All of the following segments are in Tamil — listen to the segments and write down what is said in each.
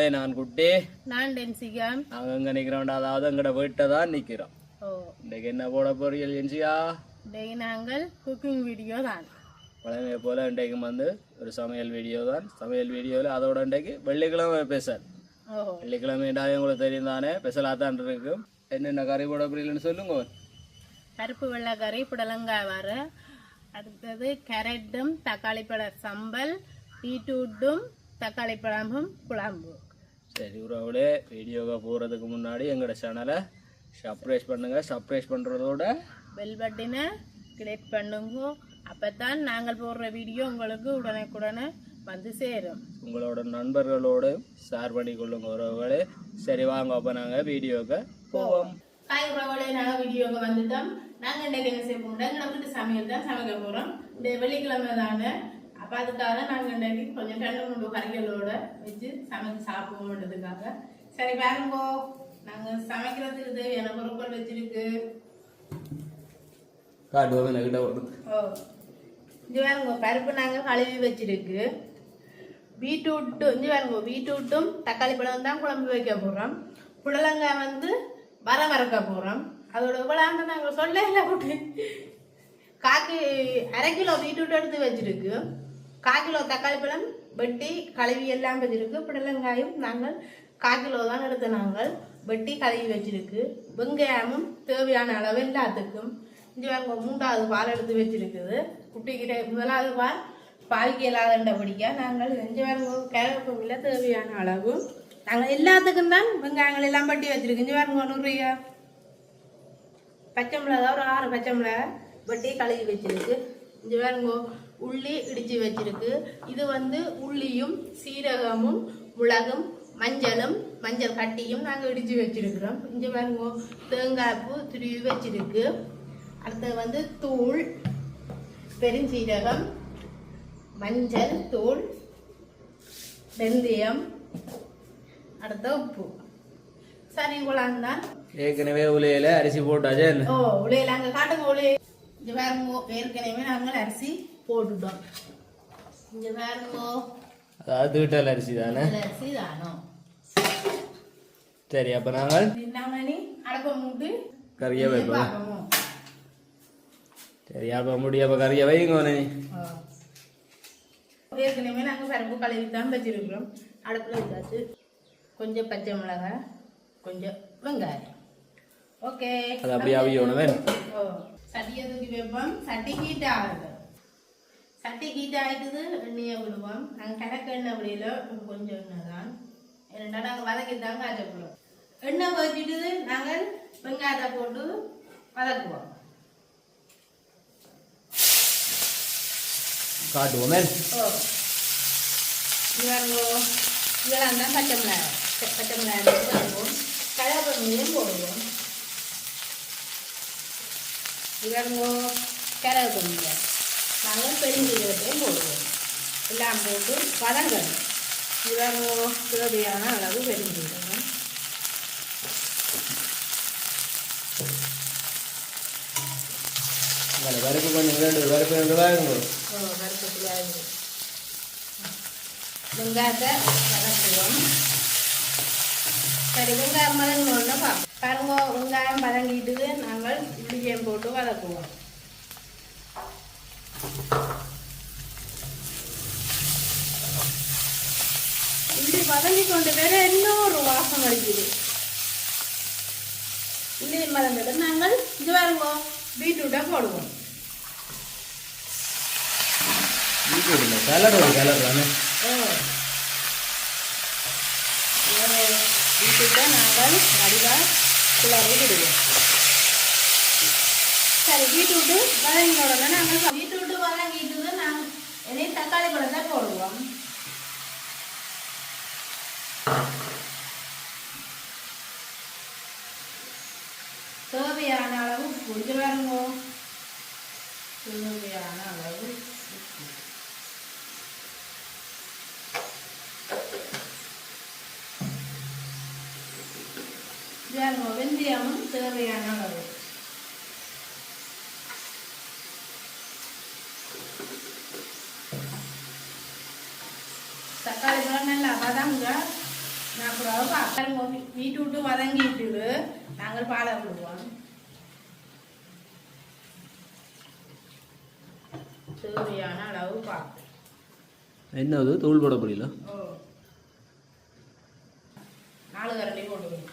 உறவுகளே, நான் குட்டி, நான் டென்சிகா. நாங்கள் எங்கே நிற்கிறோம்? அதாவது எங்கட வீட்டை தான் நிற்கிறோம். இன்றைக்கு என்ன போட போறீங்க என்சியா? இன்றைக்கு நாங்கள் குக்கிங் வீடியோ தான். பழமையை போல் இன்றைக்கு வந்து ஒரு சமையல் வீடியோ தான். சமையல் வீடியோவில் அதோட இன்றைக்கு வெள்ளிக்கிழமை ஸ்பெஷல். வெள்ளிக்கிழமைண்டாவே உங்களுக்கு தெரியும் தானே, ஸ்பெஷலாக தான் இருக்கும். என்னென்ன கறி போட போறீங்கன்னு சொல்லுங்க. பருப்பு வெள்ளைக்கறி, புடலங்காய் வர, அடுத்தது கேரட்டும் தக்காளி பழ சம்பல், பீட்ரூட்டும் தக்காளி பழமும் குழம்பு. சரி உறவுகளே, வீடியோவை போகிறதுக்கு முன்னாடி எங்களோட சேனலை சப்ஸ்கிரைப் பண்ணுங்கள். சப்ஸ்கிரைப் பண்ணுறதோட பெல் பட்டனை கிளிக் பண்ணுங்க. அப்போ தான் நாங்கள் போடுற வீடியோ உங்களுக்கு உடனுக்குடனே வந்து சேரும். உங்களோட நண்பர்களோடு ஷேர் பண்ணி கொள்ளுங்க உறவுகளே. சரி வாங்க, அப்போ நாங்கள் வீடியோவுக்கு போவோம். ஹாய் உறவுகளே, நாங்கள் வீடியோவுக்கு வந்துட்டோம். நாங்கள் இன்றைக்கு என்ன செய்ய போகிறோம்? எங்களை வீட்டு சமையல் தான் சமைக்க போகிறோம். இந்த வெள்ளிக்கிழமை தானே, அப்போ அதுக்காக நாங்கள் இன்றைக்கு கொஞ்சம் 2-3 கறிகளோட வச்சு சமைச்சு சாப்பிடுவோம்ன்றதுக்காக. சரி பாருங்கோ, நாங்கள் சமைக்கிறதுக்கு தேவையான பொருட்கள் வச்சிருக்கு. இங்கே பாருங்க, பருப்பு நாங்கள் கழுவி வச்சிருக்கு. பீட்ரூட்டு இங்கே பாருங்க, பீட்ரூட்டும் தக்காளி பழம் தான் குழம்பு வைக்க போகிறோம். புடலங்காய் வந்து வறக்க போகிறோம். அதோட இவ்வளோ நாங்கள் சொல்ல இல்லை போட்டு 1/2 கிலோ பீட்ரூட் எடுத்து வச்சிருக்கு. 1/4 கிலோ தக்காளி பழம் வெட்டி கழுவி எல்லாம் வச்சிருக்கு. புடலங்காயும் நாங்கள் 1/4 கிலோ தான் எடுத்து நாங்கள் வெட்டி கழுவி வச்சிருக்கு. வெங்காயமும் தேவையான அளவு எல்லாத்துக்கும். இங்கே வாங்க, 3வது பால் எடுத்து வச்சிருக்குது. குட்டிக்கிட்ட 1வது பால் பாவிக்கு இல்லாதண்ட பிடிக்க நாங்கள் இங்கே வாங்க கிழக்குள்ள தேவையான அளவு நாங்கள் எல்லாத்துக்கும் தான் வெங்காயங்கள் எல்லாம் பட்டி வச்சிருக்கு. இங்கே வாங்க, 100 பச்சை மிளகா, ஒரு 6 பச்சை மிளகா வெட்டி கழுவி வச்சிருக்கு. இங்கே பாருங்க, உள்ளி இடித்து வச்சிருக்கு. இது வந்து உள்ளியும் சீரகமும் மிளகும் மஞ்சளும் மஞ்சள் கட்டியும் நாங்கள் இடித்து வச்சிருக்கிறோம். இங்கே பாருங்க, தேங்காய் பூ துருவி வச்சிருக்கு. அடுத்தது வந்து தூள், பெருஞ்சீரகம், மஞ்சள் தூள், வெந்தயம், அடுத்த உப்பு. சரி இவ்வளவு தான். ஏற்கனவே உலையில அரிசி போட்டாச்சு. உலையில அங்கே காட்டுங்க. உலைய இங்கே பாருங்க, ஏற்கனவே நாங்கள் அரிசி போட்டுட்டோம். இங்கே பாருங்க, அதாவது தீட்டல் அரிசி தானே. அரிசி தானோ. சரி, அப்போ நாங்கள் அடப்ப மூட்டு கறியை வைப்போம். சரி, அப்போ முடிய அப்போ கறியை வைங்க. ஏற்கனவே நாங்கள் பருப்பு கழுவி தான் வச்சிருக்கிறோம். அடுப்பில் வச்சாச்சு. கொஞ்சம் பச்சை மிளகாய், கொஞ்சம் வெங்காயம். ஓகே, அது அப்படியே அவியணும். சட்டியை தூக்கி வைப்போம். சட்டி ஹீட் ஆகுது. சட்டி ஹீட் ஆகிட்டுது, எண்ணெயை விடுவோம். நாங்கள் கணக்கு எண்ணெய் விடையில கொஞ்சம் எண்ணெய் தான். ஏன்னா நாங்கள் வதக்கி தான் காய்ச்சப்போம். எண்ணெய் வச்சுட்டு நாங்கள் வெங்காயத்தை போட்டு வதக்குவோம். காட்டுவோமே. இதெல்லாம் தான் பச்சை மிளகாய். பச்சை மிளகாய் போடுவோம். கருவேப்பிலையும் போடுவோம். இவங்க கருவேப்பிலை நாங்கள் பெருஞ்சீரகத்தையும் போடுவோம். எல்லாம் போட்டு வதங்கணும். இவங்க தேவையான அளவு பெருஞ்சீரகம். பருப்பு கொஞ்சம் பருப்பு வெங்காயத்தை வதக்குவோம். சரி, வெங்காயம் வதங்கணும்னா பாருங்க, வெங்காயம் வதங்கிட்டு நாங்கள் உள்ளியும் போட்டு வதக்குவோம். உள்ளி வதங்கி கொண்டு வேற இன்னொரு வாசம் அடிக்குது. உள்ளி வதங்கிட்டு நாங்கள் இது பாருங்க பீட்ரூட்டை போடுவோம். கலர் தானே. பீட்ரூட்டை நாங்கள் வடிவாக கிளறி விடுவோம். சரி, பீட்ரூட்டு வதங்கினோட நாங்கள் பீட்ரூட்டு வதங்கிட்டு நாங்கள் இனி தக்காளி பழத்தை போடுவோம். தேவையான அளவு கொஞ்சம் பாருங்க, தேவையான அளவு வெந்தயமும் தேவையான அளவு. தக்காளி பழம் நல்லா வதங்க அப்புறம் பாருங்க வீட்டு விட்டு வதங்கிட்டு நாங்கள் பாலை விடுவோம். தேவையான அளவு பார்த்து என்னது தூள் போட புரியல. 4 கரண்டி போட்டுக்கணும்.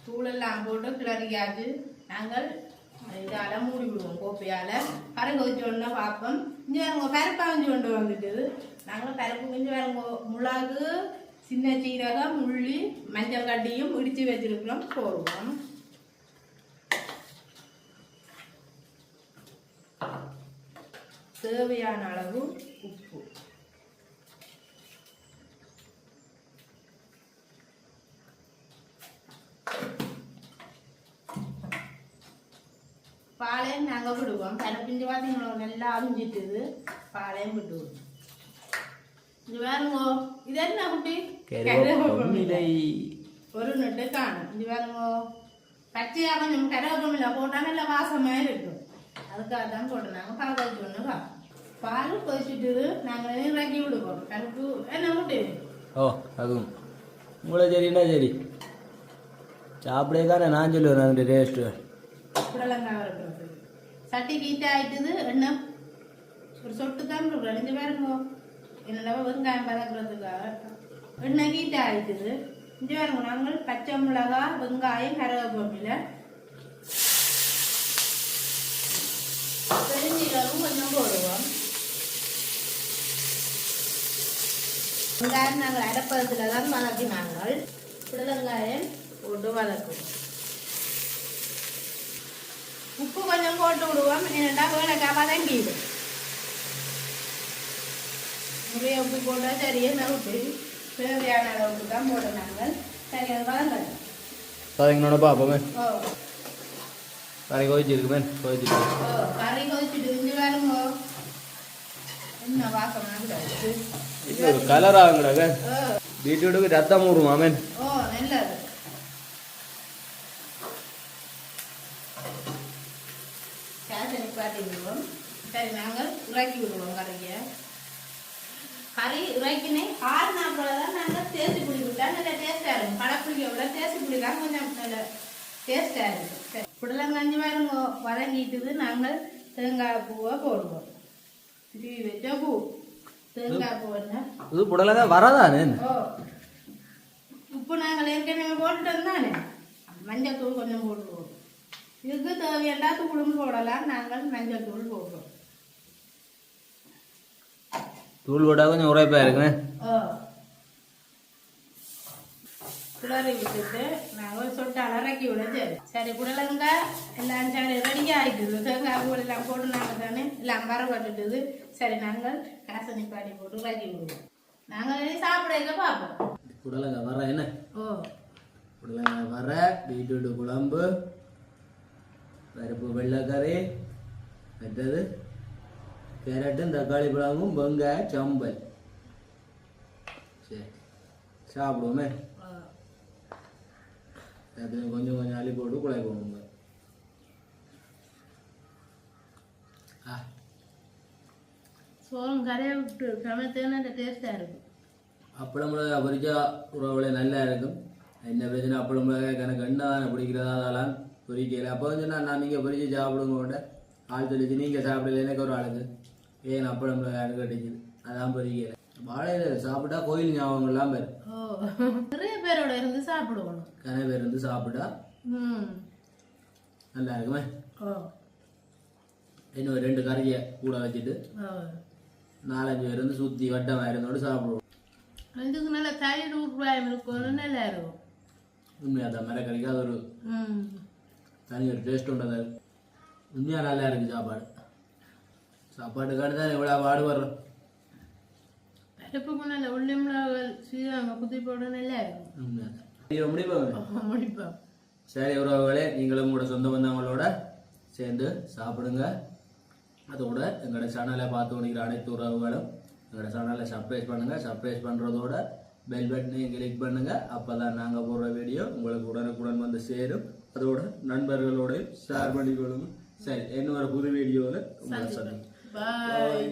தூளெல்லாம் போட்டு கிளறிக்காது நாங்கள் இதால் மூடி விடுவோம். கோப்பையால் பறக்க வச்சோன்னா பார்ப்போம். இங்கே வேறுங்க பருப்பா வஞ்சு கொண்டு வந்துட்டு நாங்களும் பருப்பு கொஞ்சம் வேறுங்க மிளகு, சின்ன சீரகம், உள்ளி, மஞ்சள் கட்டியும் இடித்து வச்சிருக்கிறோம் போடுவோம். தேவையான அளவு உப்பு. பாலையும் நாங்கள் விடுவோம். பருப்பிஞ்சு பார்த்தீங்களா நல்லா அவிஞ்சிட்டுது. பாலையும் விட்டுவோம். இது வேறுங்கோ இது என்ன குட்டி ஒரு நட்டு காணும். இது வேறுங்கோ பச்சையாக கொஞ்சம் கருவேப்பிலை போட்டால் நல்லா வாசமாக இருக்கும். அதுக்காக தான் போட்டுனாங்க. பறக்க வச்சுக்கணுக்கா பால் கொதிச்சுட்டு நாங்கள் இறக்கி விடுவோம். பருப்பு என்ன குட்டி ஓ அதுவும் உங்களை சரின்னா சரி சாப்பிடேக்கான நான் சொல்லுவேன். அந்த டேஸ்ட்டு புடலங்காய் வரட்டும். சட்டி கீட்ட ஆயிட்டுது. எண்ணெய் ஒரு சொட்டு தான் கொடுக்குறேன். 2 பேருங்க என்னோட வெங்காயம் பதக்கிறதுக்காக எண்ணெய் கீட்ட ஆயிட்டுது. 5 பேருங்க நாங்கள் பச்சை மிளகாய், வெங்காயம், கருவேப்பிலை, பெருஞ்சீரகம் கொஞ்சம் போடுவோம். வெங்காயம் நாங்கள் அரைப்பதத்தில் தான் வதக்கினாங்கள். புடலங்காயம் போட்டு வதக்குவோம். உப்பு கொஞ்சம் போட்டு விடுவோம். என்னடா வேலைக்காக வதங்கிடும். நிறைய உப்பு போட்டால் சரியே நறுப்பு தேவையான அளவுக்கு தான் போடுறாங்க. சரி அது வதங்கணும். வதங்கினோட பார்ப்போமே. ஓ கறி கொதிச்சிருக்குமே. கொதிச்சிட்டு கறி கொதிச்சுட்டு இஞ்சி வேறுங்கோ என்ன வாசமாக இது ஒரு கலர் ஆகுங்கடாங்க. பீட்ரூட்டுக்கு ரத்தம் ஊறுமாமே. ஓ நல்லது. கேசரி பாட்டி விடுவோம். சரி நாங்கள் இறக்கி விடுவோம். கறி இறக்கினே 6 நாள் தான் நாங்கள் தேசி புளி விட்டா நல்லா டேஸ்டாக இருக்கும். கடைப்புளியை விட தேசி புளி தான் கொஞ்சம் நல்ல டேஸ்டாக இருக்கும். சரி புடலங்காஞ்சி வேறுங்க வதங்கிட்டுது. நாங்கள் தேங்காய் பூவை போடுவோம். திருவி வச்ச பூ தேங்காய் பூ என்ன இது புடலங்காய் வரதானே. ஓ உப்பு நாங்கள் ஏற்கனவே போட்டுட்டோம் தானே. மஞ்சள் தூள் கொஞ்சம் போட்டுருவோம். இதுக்கு தேவையான தூளும் போடலாம். நாங்கள் மஞ்சள் தூள் போடுறோம். தூள் போட்டால் கொஞ்சம் உரைப்பாக இருக்குங்க. கிளறி விட்டுட்டு நாங்கள் சொட்டால் இறக்கி விட. சரி சரி புடலங்காய் எல்லாம் சரி ரெடி ஆகிட்டுது. தேங்காய் பூ எல்லாம் போட்டு நாங்கள் தானே எல்லாம் வரப்பட்டுட்டுது. சரி நாங்கள் காசனி பாடி போட்டு இறக்கி விடுவோம். நாங்கள் சாப்பிட பார்ப்போம். புடலங்காய் வர என்ன. ஓ புடலங்காய் வர, பீட்ரூட்டு குழம்பு, பருப்பு வெள்ளைக்கறி, மற்றது கேரட்டும் தக்காளி பழமும் வெங்காய சம்பல். சரி சாப்பிடுவோமே. அதுல கொஞ்சம் கொஞ்சம் அள்ளி போட்டு குழைப்போம். சோளம் கரையை விட்டு சமைத்தேன்னா டேஸ்டாக இருக்கும். அப்பளம் மிளகா பொரிச்சா உறவுகளே நல்லா இருக்கும். என்ன பிரச்சனை அப்பளம் மிளகா எனக்கு எண்ணெய் பிடிக்கிறதா அதெல்லாம் பொரிக்கல. அப்போ வந்து நான் நீங்கள் பொரிச்சு சாப்பிடுங்க கூட ஆள் தெளிச்சு நீங்கள் சாப்பிடல. எனக்கு ஒரு ஆளுக்கு ஏன் அப்பளம் மிளகா எனக்கு கிடைக்குது அதான் பொரிக்கல. வாழையில சாப்பிட்டா கோயில் ஞாபகம் எல்லாம் பேர். நிறைய பேரோட இருந்து சாப்பிடுவோம். நிறைய பேர் இருந்து சாப்பிட்டா நல்லா இருக்குமே. இன்னும் 2 கறியை கூட வச்சுட்டு 4-5 பேர் இருந்து சுற்றி வட்டமாக இருந்தோடு சாப்பிடுவோம். இதுக்கு நல்லா தயிர் ஊறுகாயம் இருக்கும். நல்லா இருக்கும். உண்மையாக தான் மேலே கிடைக்காது. ஒரு தனி ஒரு டேஸ்ட் உண்டது. உண்மையாக நல்லா இருக்குது சாப்பாடு. சாப்பாட்டுக்காடு தான் எவ்வளோ பாடுபடுறோம். பருப்புக்கு நல்ல உள்ளி மிளகு சீரகம் குத்தி போட நல்லா இருக்கும். உண்மையாக முடிப்போம். சரி உறவுகளே, நீங்களும் கூட சொந்த பந்தங்களோட சேர்ந்து சாப்பிடுங்க. அதோட எங்களோட சேனலை பார்த்து கொண்டிருக்கிற அனைத்து உறவுகளும் எங்களோட சேனலை சப்ஸ்கிரைப் பண்ணுங்கள். சப்ஸ்கிரைப் பண்ணுறதோட பெல் பட்டனையும் கிளிக் பண்ணுங்கள். அப்போ தான் நாங்கள் போடுற வீடியோ உங்களுக்கு உடனுக்குடன் வந்து சேரும். அதோட நண்பர்களோட ஷேர் பண்ணிக்கொள்ளுங்க. சரி, இன்னொரு புது வீடியோவில் உங்களை சந்திப்போம். பாய்.